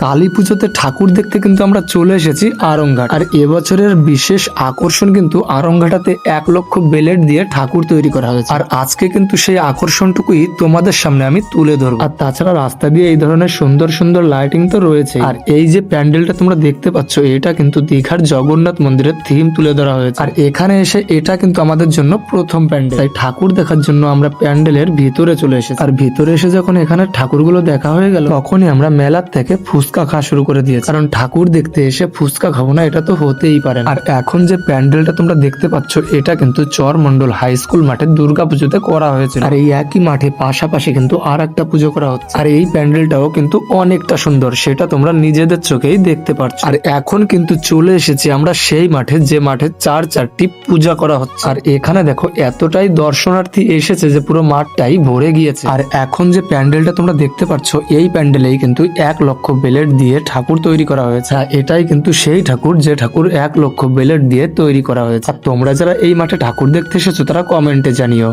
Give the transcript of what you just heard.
কালী পুজোতে ঠাকুর দেখতে কিন্তু আমরা চলে এসেছি আরংঘাট। আর এবছরের বিশেষ আকর্ষণ কিন্তু আরংঘাটাতে 1,00,000 বেলেট দিয়ে ঠাকুর তৈরি করা হয়েছে। আর আজকে কিন্তু সেই আকর্ষণটুকুই তোমাদের সামনে আমি তুলে ধরবো। আর তাছাড়া রাস্তা দিয়ে এই ধরনের সুন্দর সুন্দর লাইটিং তো রয়েছে। আর এই যে প্যান্ডেলটা তোমরা দেখতে পাচ্ছ, এটা কিন্তু দীঘার জগন্নাথ মন্দিরের থিম তুলে ধরা হয়েছে। আর এখানে এসে এটা কিন্তু আমাদের জন্য প্রথম প্যান্ডেল, তাই ঠাকুর দেখার জন্য আমরা প্যান্ডেলের ভিতরে চলে এসেছি। আর ভিতরে এসে যখন এখানে ঠাকুরগুলো দেখা হয়ে গেল, তখনই আমরা মেলার থেকে ফুচকা খাওয়া শুরু করে দিয়েছি। কারণ ঠাকুর দেখতে এসে ফুচকা খাবো না, এটা তো হতেই পারে না। আর এখন যে প্যান্ডেলটা তোমরা দেখতে পাচ্ছ, এটা কিন্তু চরমন্ডল হাই স্কুল মাঠে দুর্গাপুজোতে করা হয়েছিল। আর এই একই মাঠে পাশাপাশি কিন্তু আর একটা পুজো করা হচ্ছে। আর এই প্যান্ডেলটাও কিন্তু অনেকটা সুন্দর, সেটা তোমরা নিজেদের চোখেই দেখতে পাচ্ছ। আর এখন কিন্তু চলে এসেছি আমরা সেই মাঠে, যে মাঠে 4টি পূজা করা হচ্ছে। আর এখানে দেখো এতটাই দর্শনার্থী এসেছে যে পুরো মাঠটাই ভরে গিয়েছে। আর এখন যে প্যান্ডেলটা তোমরা দেখতে পাচ্ছ, এই প্যান্ডেলেই কিন্তু 1,00,000 বেলেট দিয়ে ঠাকুর তৈরি করা হয়েছে। এটাই কিন্তু সেই ঠাকুর, যে ঠাকুর 1,00,000 বেলেট দিয়ে তৈরি করা হয়েছে। আর তোমরা যারা এই মাঠে ঠাকুর দেখতে এসেছো, তারা কমেন্টে জানিও।